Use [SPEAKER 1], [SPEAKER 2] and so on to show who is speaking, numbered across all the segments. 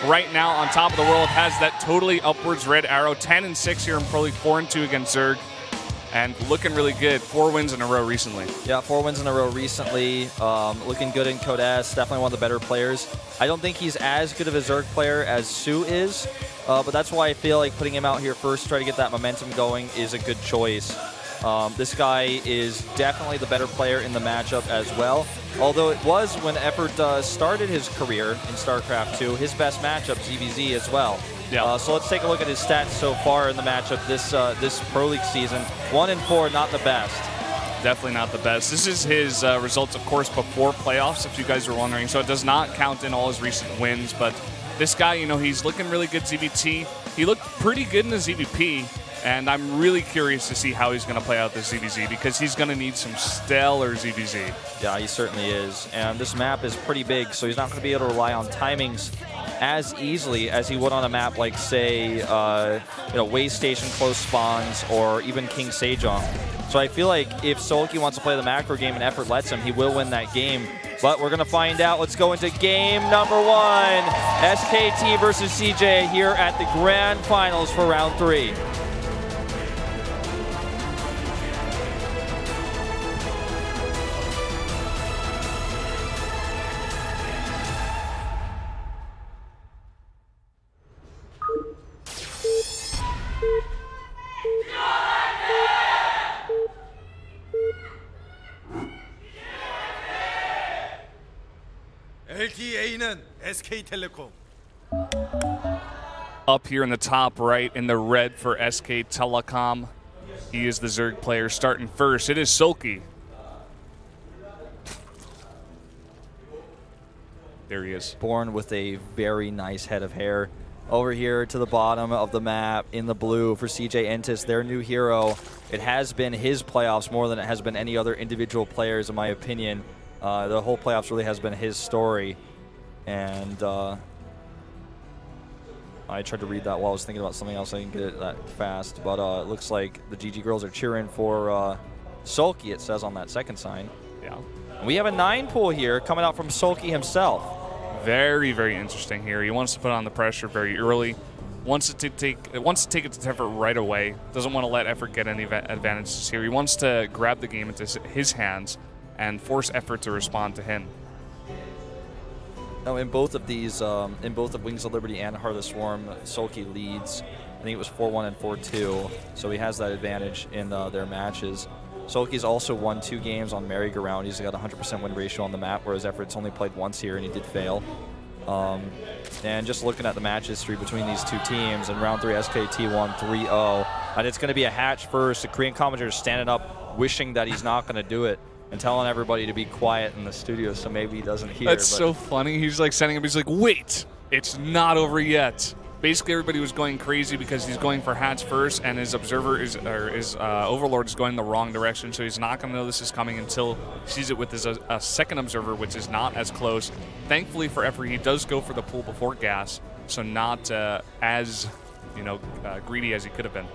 [SPEAKER 1] right now on top of the world, has that totally upwards red arrow. 10-6 here in Pro League, 4-2 against Zerg. And looking really good. 4 wins in a row recently.
[SPEAKER 2] Yeah, 4 wins in a row recently. Looking good in Code S. Definitely one of the better players. I don't think he's as good of a Zerg player as Su is, but that's why I feel like putting him out here first, try to get that momentum going, is a good choice. This guy is definitely the better player in the matchup as well. Although it was, when Effort started his career in StarCraft 2, his best matchup, ZVZ, as well. Yeah. So let's take a look at his stats so far in the matchup this Pro League season. 1-4, not the best.
[SPEAKER 1] Definitely not the best. This is his results, of course, before playoffs, if you guys are wondering. So it does not count in all his recent wins. But this guy, you know, he's looking really good ZVT. He looked pretty good in the ZVP. And I'm really curious to see how he's going to play out this ZVZ, because he's going to need some stellar ZVZ. Yeah, he certainly is. And this map is pretty big, so he's not going to be able to rely on timings as easily as he would on a map like, say, Way Station close spawns, or even King Sejong. So I feel like if Sulky wants to play the macro game and Effort lets him, he will win that game. But we're going to find out. Let's go into game number 1. SKT versus CJ here at the Grand Finals for round 3.
[SPEAKER 3] LTA는 SK텔레콤.
[SPEAKER 1] Up here in the top right in the red for SK Telecom. He is the Zerg player starting first. It is Sulky. There he is.
[SPEAKER 2] Born with a very nice head of hair. Over here to the bottom of the map in the blue for CJ Entis, their new hero. It has been his playoffs more than it has been any other individual players, in my opinion. The whole playoffs really has been his story. And I tried to read that while I was thinking about something else. I didn't get it that fast. But it looks like the GG girls are cheering for Sulky, it says on that second sign.
[SPEAKER 1] Yeah.
[SPEAKER 2] And we have a 9 pool here coming out from Sulky himself.
[SPEAKER 1] Very, very interesting here. He wants to put on the pressure very early. Wants to take it to Effort right away. Doesn't want to let Effort get any advantages here. He wants to grab the game into his hands and force Effort to respond to him.
[SPEAKER 2] Now, in both of these, in both of Wings of Liberty and Heart of the Swarm, Sulky leads. I think it was 4-1 and 4-2, so he has that advantage in their matches. Sulky's also won 2 games on merry-go-round. He's got a 100% win ratio on the map, whereas Effort's only played once here, and he did fail. And just looking at the match history between these two teams, in round 3, SKT1 3-0. And it's going to be a hatch first. The Korean commentator is standing up, wishing that he's not going to do it, and telling everybody to be quiet in the studio so maybe he doesn't hear.
[SPEAKER 1] That's so funny. He's like sending him, he's like, wait, it's not over yet. Basically, everybody was going crazy because he's going for hats first, and his observer is, or his overlord is going the wrong direction, so he's not going to know this is coming until he sees it with his second observer, which is not as close. Thankfully for Effort, he does go for the pool before gas, so not as greedy as he could have been.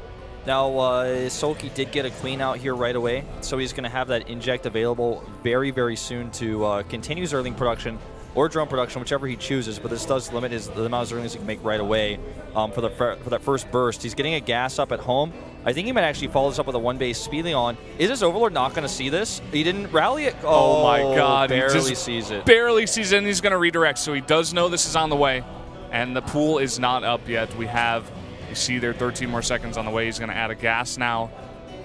[SPEAKER 2] Now, Sulky did get a queen out here right away, so he's going to have that inject available very, very soon to continue Zergling production or drone production, whichever he chooses, but this does limit the amount of Zerglings he can make right away for that first burst. He's getting a gas up at home. I think he might actually follow this up with a 1-base speeding on. Is his Overlord not going to see this? He didn't rally it.
[SPEAKER 1] Oh my God.
[SPEAKER 2] Barely sees it.
[SPEAKER 1] Barely sees it, and he's going to redirect, so he does know this is on the way, and the pool is not up yet. You see there 13 more seconds on the way. He's going to add a gas now,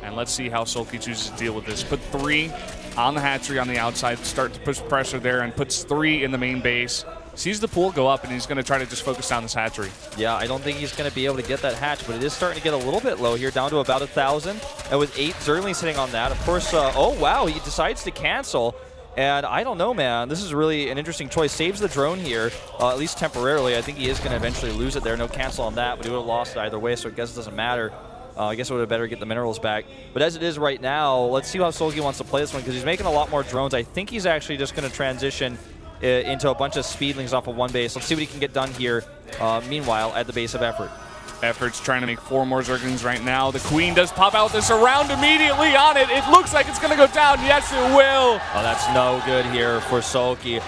[SPEAKER 1] and let's see how Sulky chooses to deal with this. Put 3 on the hatchery on the outside, start to push pressure there, and puts 3 in the main base. Sees the pool go up, and he's going to try to just focus down this hatchery. Yeah, I don't think he's going to be able to get that hatch, but it is starting to get a little bit low here, down to about 1,000. And with 8 Zerglings sitting on that, of course, oh wow, he decides to cancel. And I don't know, man. This is really an interesting choice. Saves the drone here, at least temporarily. I think he is going to eventually lose it there. No cancel on that, but he would have lost it either way, so I guess it doesn't matter. I guess it would have better get the minerals back. But as it is right now, let's see how Sulky wants to play this one, because he's making a lot more drones. I think he's actually just going to transition into a bunch of speedlings off of 1 base. Let's see what he can get done here, meanwhile, at the base of Effort. Effort's trying to make 4 more Zerglings right now. The Queen does pop out this around immediately on it. It looks like it's going to go down. Yes, it will.
[SPEAKER 2] Oh, that's no good here for Sulky.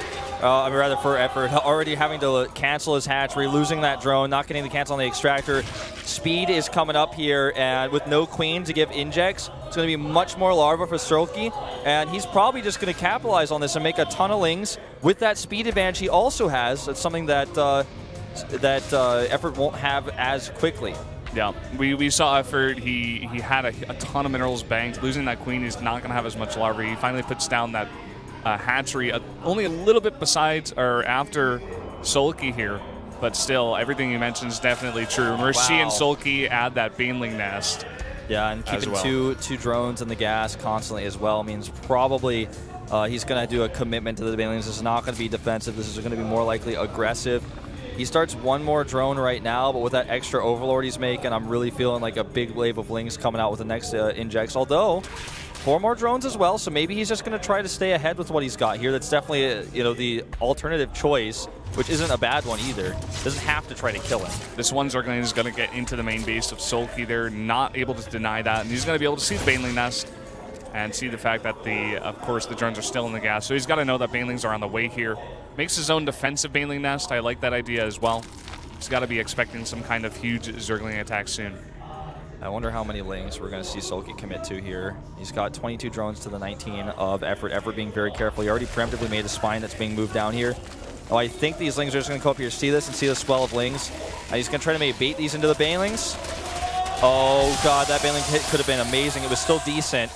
[SPEAKER 2] I mean, rather for effort, already having to cancel his hatchery, losing that drone, not getting the cancel on the extractor. Speed is coming up here, and with no queen to give injects, it's going to be much more larva for Stroke, and he's probably just going to capitalize on this and make a ton of lings with that speed advantage he also has. It's something that effort won't have as quickly.
[SPEAKER 1] Yeah, we saw effort. He had a ton of minerals banked. Losing that queen, he's not going to have as much larvae. He finally puts down that hatchery only a little bit besides or after Sulky here, but still everything you mentioned is definitely true. We're seeing Sulky add that baneling nest.
[SPEAKER 2] Yeah, and keeping two drones in the gas constantly as well means probably he's going to do a commitment to the banelings. This is not going to be defensive. This is going to be more likely aggressive. He starts one more drone right now, but with that extra overlord he's making, I'm really feeling like a big wave of lings coming out with the next injects. Although 4 more drones as well, so maybe he's just going to try to stay ahead with what he's got here. That's definitely the alternative choice, which isn't a bad one either. Doesn't have to try to kill him. This
[SPEAKER 1] one Zergling is going to get into the main base of Sulky. They're not able to deny that, and he's going to be able to see the baneling nest and see the fact that of course the drones are still in the gas. So he's got to know that banelings are on the way here. Makes his own defensive baneling nest. I like that idea as well. He's got to be expecting some kind of huge Zergling attack soon.
[SPEAKER 2] I wonder how many lings we're going to see Sulky commit to here. He's got 22 drones to the 19 of effort. Effort being very careful. He already preemptively made a spine that's being moved down here. Oh, I think these lings are just going to come up here, see this, and see the swell of lings. And he's going to try to maybe bait these into the banelings. Oh, God, that baneling hit could have been amazing. It was still decent.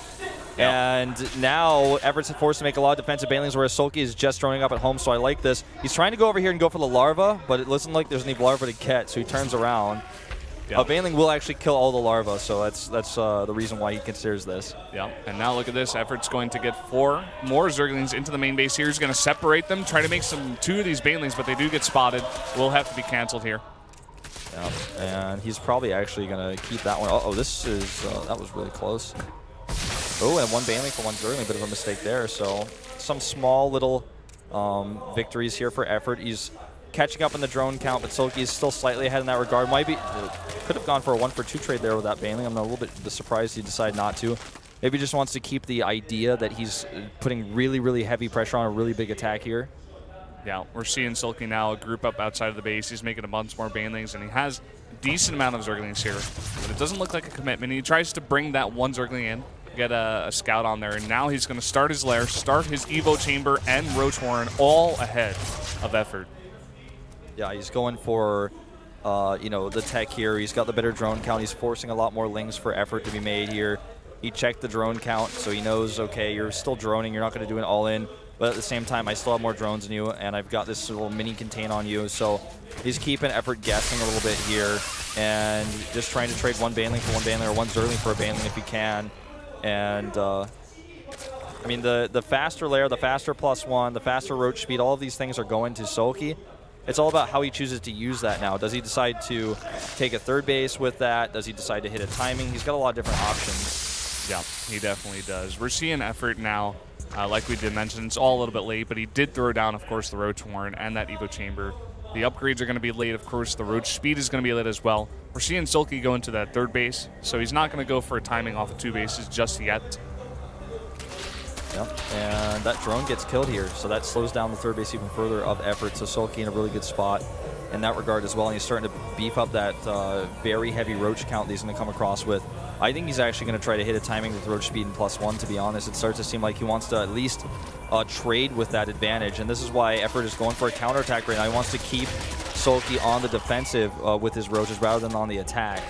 [SPEAKER 2] Yep. And now Everett's forced to make a lot of defensive banelings, whereas Sulky is just throwing up at home, so I like this. He's trying to go over here and go for the larva, but it doesn't look like there's any larva to catch, so he turns around. Yep. A baneling will actually kill all the larvae, so that's the reason why he considers this.
[SPEAKER 1] Yeah, and now look at this. Effort's going to get 4 more Zerglings into the main base here. He's going to separate them, try to make 2 of these banelings, but they do get spotted. Will have to be canceled here.
[SPEAKER 2] Yeah, and he's probably actually going to keep that one. Uh-oh, this is that was really close. Oh, and 1 baneling for 1 Zergling, bit of a mistake there. So some small little victories here for effort. He's catching up in the drone count, but Sulky is still slightly ahead in that regard. Could have gone for a 1-for-2 trade there with that baneling. I'm a little bit surprised he decided not to. Maybe just wants to keep the idea that he's putting really, really heavy pressure on a really big attack here.
[SPEAKER 1] Yeah, we're seeing Sulky now group up outside of the base. He's making a bunch more banelings, and he has a decent amount of Zerglings here, but it doesn't look like a commitment. He tries to bring that 1 Zergling in, get a scout on there, and now he's going to start his lair, start his Evo Chamber and Roach Horn all ahead of effort.
[SPEAKER 2] Yeah, he's going for, the tech here. He's got the better drone count. He's forcing a lot more lings for effort to be made here. He checked the drone count, so he knows, okay, you're still droning. You're not going to do an all-in. But at the same time, I still have more drones than you, and I've got this little mini contain on you. So he's keeping effort guessing a little bit here and just trying to trade 1 baneling for 1 baneling or 1 Zergling for a baneling if he can. And, I mean, the faster lair, the faster +1, the faster roach speed, all of these things are going to Sulky. It's all about how he chooses to use that now. Does he decide to take a 3rd base with that? Does he decide to hit a timing? He's got a lot of different options.
[SPEAKER 1] Yeah, he definitely does. We're seeing effort now. Like we did mention, it's all a little bit late, but he did throw down, of course, the Roach Horn and that Evo Chamber. The upgrades are going to be late, of course. The Roach speed is going to be late as well. We're seeing Sulky go into that 3rd base, so he's not going to go for a timing off of 2 bases just yet.
[SPEAKER 2] Yep, and that drone gets killed here, so that slows down the 3rd base even further of effort. So Sulky in a really good spot in that regard as well, and he's starting to beef up that very heavy roach count that he's going to come across with. I think he's actually going to try to hit a timing with roach speed and +1, to be honest. It starts to seem like he wants to at least trade with that advantage, and this is why effort is going for a counterattack right now. He wants to keep Sulky on the defensive with his roaches rather than on the attack.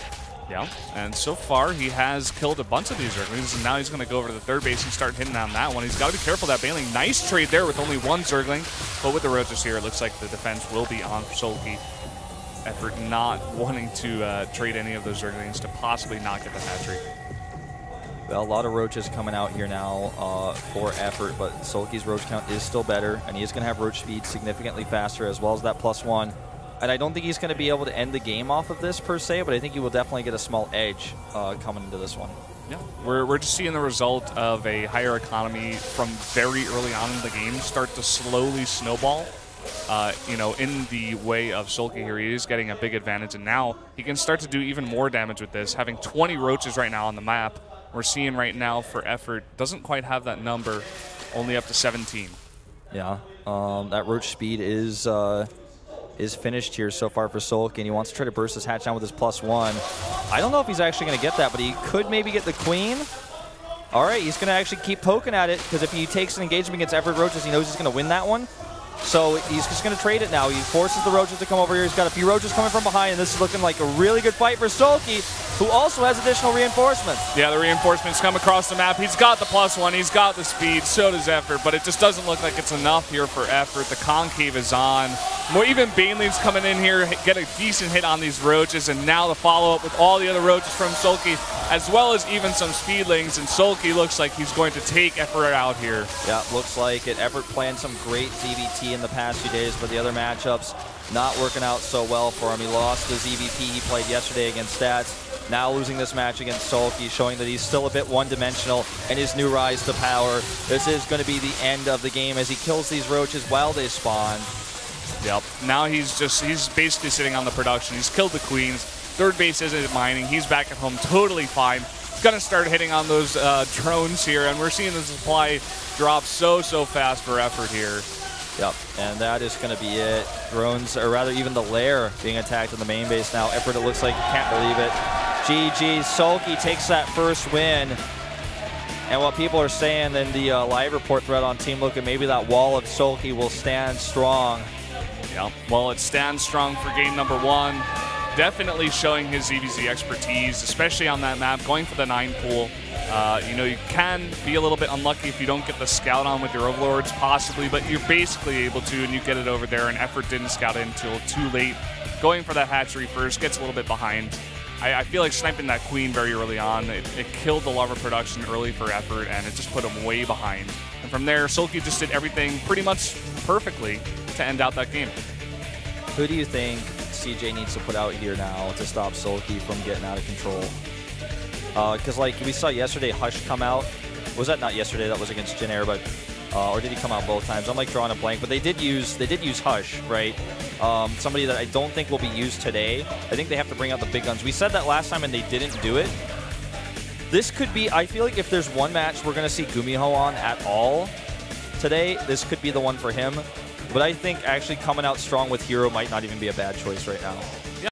[SPEAKER 1] Yeah, and so far he has killed a bunch of these Zerglings, and now he's going to go over to the 3rd base and start hitting on that one. He's got to be careful of that baneling. Nice trade there with only 1 Zergling, but with the roaches here, it looks like the defense will be on Sulky. Effort not wanting to trade any of those Zerglings to possibly not get the hatchery.
[SPEAKER 2] Well, a lot of roaches coming out here now for effort, but Sulky's roach count is still better, and he is going to have roach speed significantly faster as well as that +1. And I don't think he's going to be able to end the game off of this per se, but I think he will definitely get a small edge coming into this one.
[SPEAKER 1] Yeah, we're just seeing the result of a higher economy from very early on in the game start to slowly snowball. In the way of Sulky here, he is getting a big advantage, and now he can start to do even more damage with this. Having 20 roaches right now on the map, we're seeing right now for effort doesn't quite have that number, only up to 17.
[SPEAKER 2] Yeah, That roach speed is finished here so far for Sulky, and he wants to try to burst his hatch down with his +1. I don't know if he's actually going to get that, but he could maybe get the queen. All right, he's going to actually keep poking at it, because if he takes an engagement against Everett Roaches, he knows he's going to win that one. So he's just going to trade it now. He forces the Roaches to come over here. He's got a few Roaches coming from behind, and this is looking like a really good fight for Sulky, who also has additional reinforcements.
[SPEAKER 1] Yeah, the reinforcements come across the map. He's got the +1. He's got the speed. So does Effort, but it just doesn't look like it's enough here for Effort. The concave is on. Well, even Bainley's coming in here, get a decent hit on these Roaches, and now the follow-up with all the other Roaches from Sulky, as well as even some speedlings, and Sulky looks like he's going to take Effort out here.
[SPEAKER 2] Yeah, looks like it. Effort planned some great ZVT in the past few days, but the other matchups not working out so well for him. He lost the ZVP he played yesterday against Stats, now losing this match against Sulky, showing that he's still a bit one-dimensional in his new rise to power. This is going to be the end of the game as he kills these Roaches while they spawn.
[SPEAKER 1] Yep. Now he's basically sitting on the production. He's killed the queens. Third base isn't mining. He's back at home totally fine. He's going to start hitting on those drones here, and we're seeing the supply drop so fast for Effort here.
[SPEAKER 2] Yep, and that is going to be it. Drones, or rather even the lair being attacked in the main base now. Effort, it looks like, can't believe it. GG, Sulky takes that first win. And what people are saying in the live report thread on Team Luca, maybe that wall of Sulky will stand strong.
[SPEAKER 1] Yeah, well, it stands strong for game number 1. Definitely showing his ZVZ expertise, especially on that map, going for the 9 pool. You know, you can be a little bit unlucky if you don't get the scout on with your overlords, possibly, but you're basically able to, and you get it over there, and Effort didn't scout it until too late. Going for that hatchery first, gets a little bit behind. I feel like sniping that queen very early on, it killed the larva production early for Effort, and it just put him way behind. And from there, Sulky just did everything pretty much perfectly to end out that game.
[SPEAKER 2] Who do you think CJ needs to put out here now to stop Sulky from getting out of control? Because like we saw yesterday, Hush come out. Was that not yesterday? That was against Jin Air, but or did he come out both times? I'm like drawing a blank, but they did use Hush, right? Somebody that I don't think will be used today. I think they have to bring out the big guns. We said that last time and they didn't do it. This could be, I feel like if there's one match we're going to see Gumiho on at all today, this could be the one for him. But I think actually coming out strong with Hero might not even be a bad choice right now.